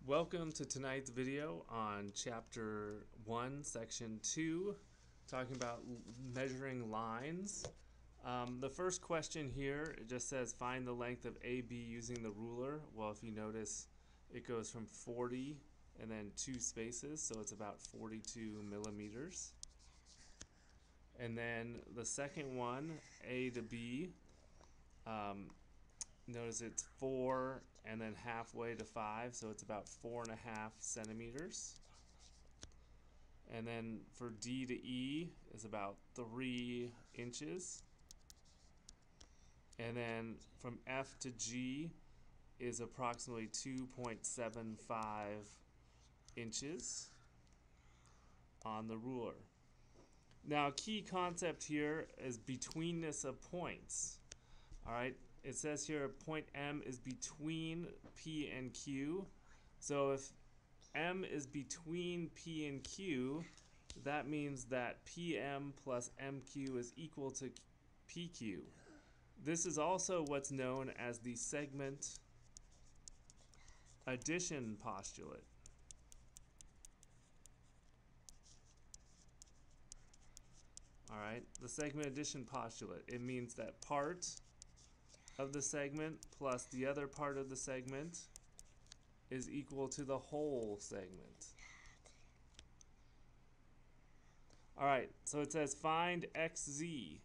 Welcome to tonight's video on Chapter 1, Section 2, talking about measuring lines. The first question here, it just says find the length of AB using the ruler. Well, if you notice, it goes from 40 and then 2 spaces, so it's about 42 millimeters. And then the second one, A to B, notice it's 4 and then halfway to 5, so it's about 4.5 centimeters. And then for D to E is about 3 inches. And then from F to G is approximately 2.75 inches on the ruler. Now, a key concept here is betweenness of points. All right, it says here point M is between P and Q. So if M is between P and Q, that means that PM plus MQ is equal to PQ. This is also what's known as the segment addition postulate. All right, the segment addition postulate. It means that part of the segment plus the other part of the segment is equal to the whole segment. All right, so it says find XZ.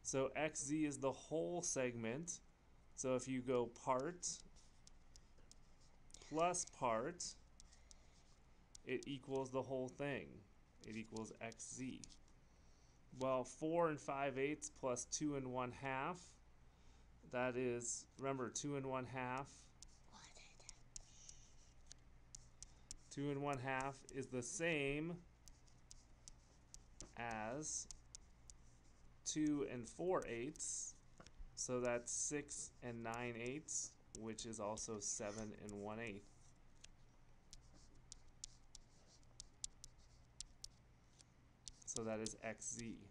So XZ is the whole segment. So if you go part plus part, it equals the whole thing. It equals XZ. Well, 4 5/8 plus 2 1/2, that is, remember, 2 1/2. 2 1/2 is the same as 2 4/8, so that's 6 9/8, which is also 7 1/8. So that is XZ.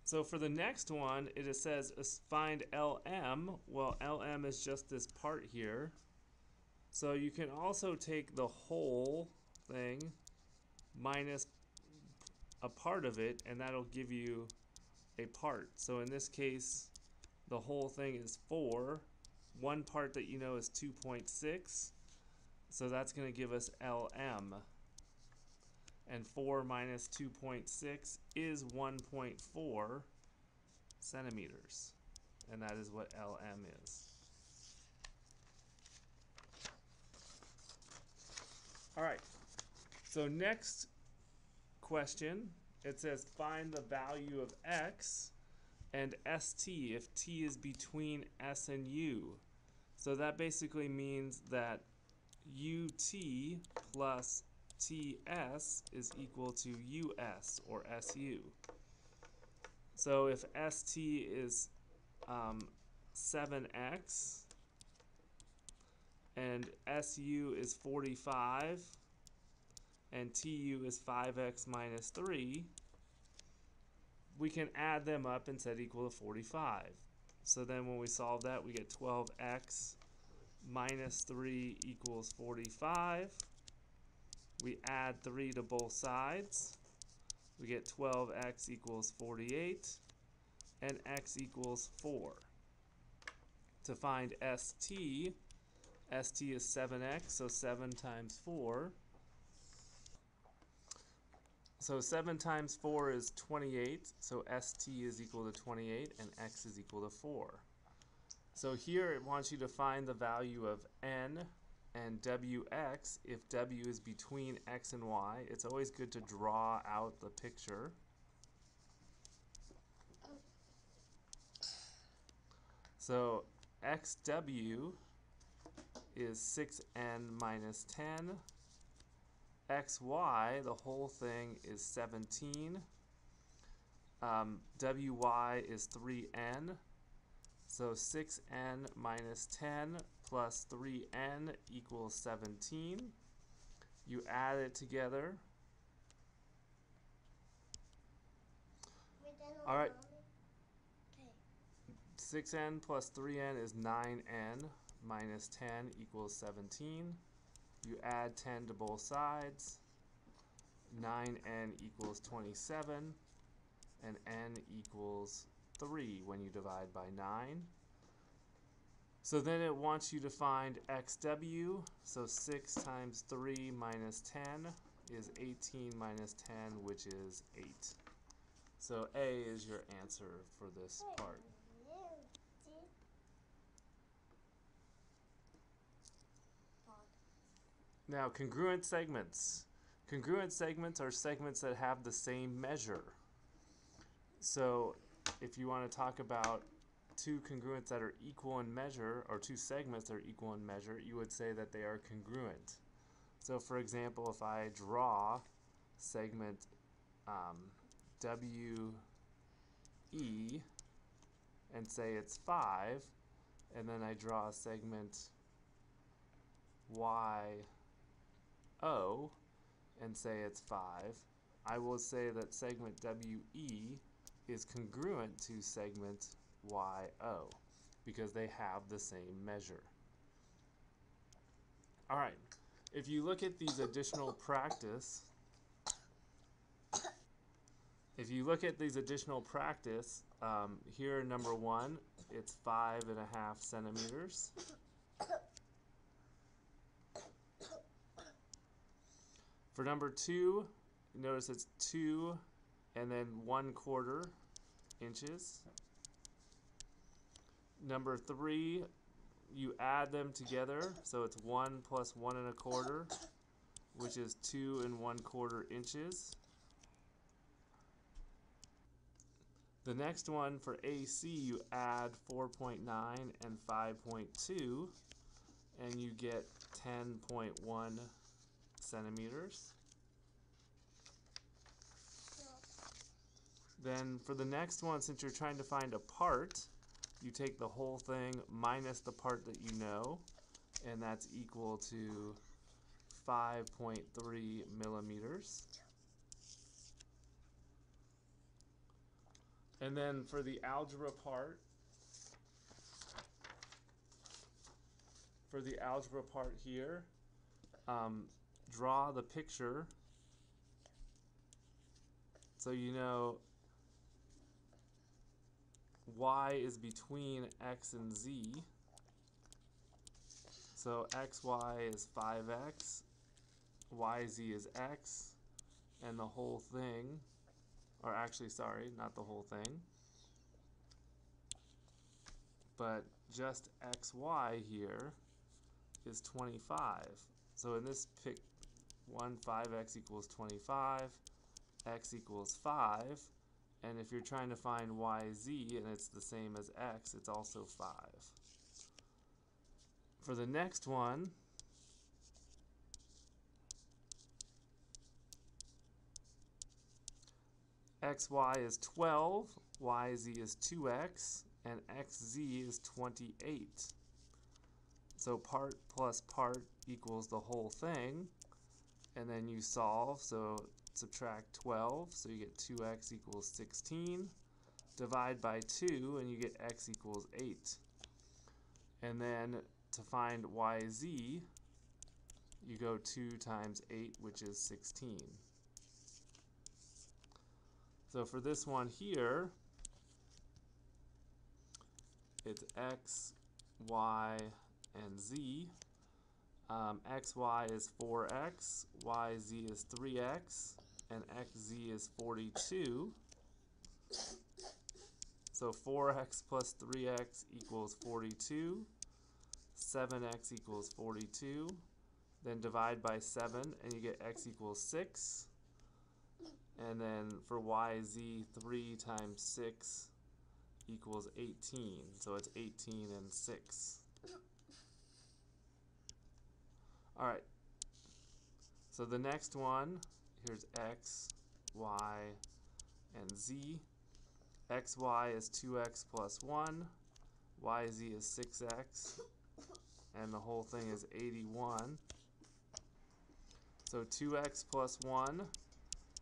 So for the next one, it says find LM. Well, LM is just this part here. So you can also take the whole thing minus a part of it, and that'll give you a part. So in this case, the whole thing is 4. One part that you know is 2.6. So that's going to give us LM. And 4 minus 2.6 is 1.4 centimeters. And that is what LM is. All right. So next question, it says find the value of X and ST if T is between S and U. So that basically means that UT plus TS is equal to US or SU. So if ST is 7x and SU is 45 and TU is 5x minus 3, we can add them up and set equal to 45. So then when we solve that, we get 12x minus 3 equals 45. We add 3 to both sides. We get 12x equals 48, and x equals 4. To find ST, ST is 7x, so 7 times 4. So 7 times 4 is 28, so ST is equal to 28, and x is equal to 4. So here it wants you to find the value of N and WX if W is between X and Y. It's always good to draw out the picture. So XW is 6N minus 10. XY, the whole thing, is 17. WY is 3N. So 6N minus 10 plus 3N equals 17. You add it together. All right. 6n plus 3n is 9n minus 10 equals 17. You add 10 to both sides. 9n equals 27, and n equals 3 when you divide by 9. So then it wants you to find xw, so 6 times 3 minus 10 is 18 minus 10, which is 8. So A is your answer for this part. Now, congruent segments. Congruent segments are segments that have the same measure. So if you want to talk about two congruents that are equal in measure, or two segments that are equal in measure, you would say that they are congruent. So for example, if I draw segment WE and say it's 5, and then I draw a segment YO and say it's 5, I will say that segment WE is congruent to segment YO because they have the same measure. All right, if you look at these additional practice, here number 1, it's 5.5 centimeters. For number 2, notice it's 2 and then 1/4 inches. Number 3, you add them together, so it's 1 plus 1 1/4, which is 2 1/4 inches. The next one for AC, you add 4.9 and 5.2, and you get 10.1 centimeters. Then for the next one, since you're trying to find a part, you take the whole thing minus the part that you know, and that's equal to 5.3 millimeters. And then for the algebra part, here, draw the picture so you know y is between x and z. So xy is 5x, yz is x, and the whole thing, or actually, sorry, not the whole thing, but just xy here is 25. So in this pick 5x equals 25, x equals 5, and if you're trying to find yz and it's the same as x, it's also 5. For the next one, xy is 12, yz is 2x, and xz is 28. So part plus part equals the whole thing, and then you solve, so subtract 12, so you get 2x equals 16. Divide by 2, and you get x equals 8. And then to find yz, you go 2 times 8, which is 16. So for this one here, it's x, y, and z. xy is 4x, yz is 3x, and xz is 42. So 4x plus 3x equals 42. 7x equals 42. Then divide by 7, and you get x equals 6. And then for yz, 3 times 6 equals 18. So it's 18 and 6. All right. So the next one, here's x, y, and z. xy is 2x plus 1. Yz is 6x. And the whole thing is 81. So 2x plus 1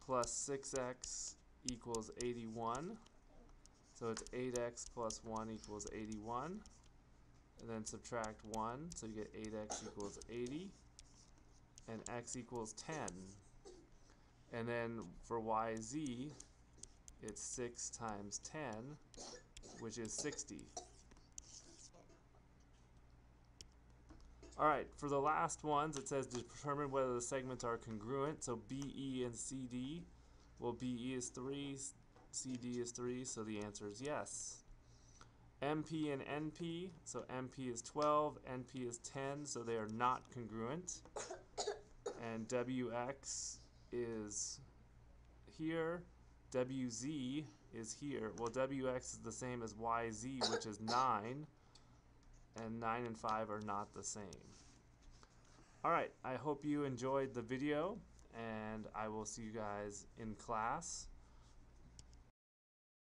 plus 6x equals 81. So it's 8x plus 1 equals 81. And then subtract 1, so you get 8x equals 80. And x equals 10. And then for yz, it's 6 times 10, which is 60. Alright, for the last ones, it says determine whether the segments are congruent. So BE and CD. Well, BE is 3, CD is 3, so the answer is yes. MP and NP, so MP is 12, NP is 10, so they are not congruent. And WX is here, WZ is here. Well, WX is the same as YZ, which is 9, and 9 and 5 are not the same. Alright, I hope you enjoyed the video, and I will see you guys in class.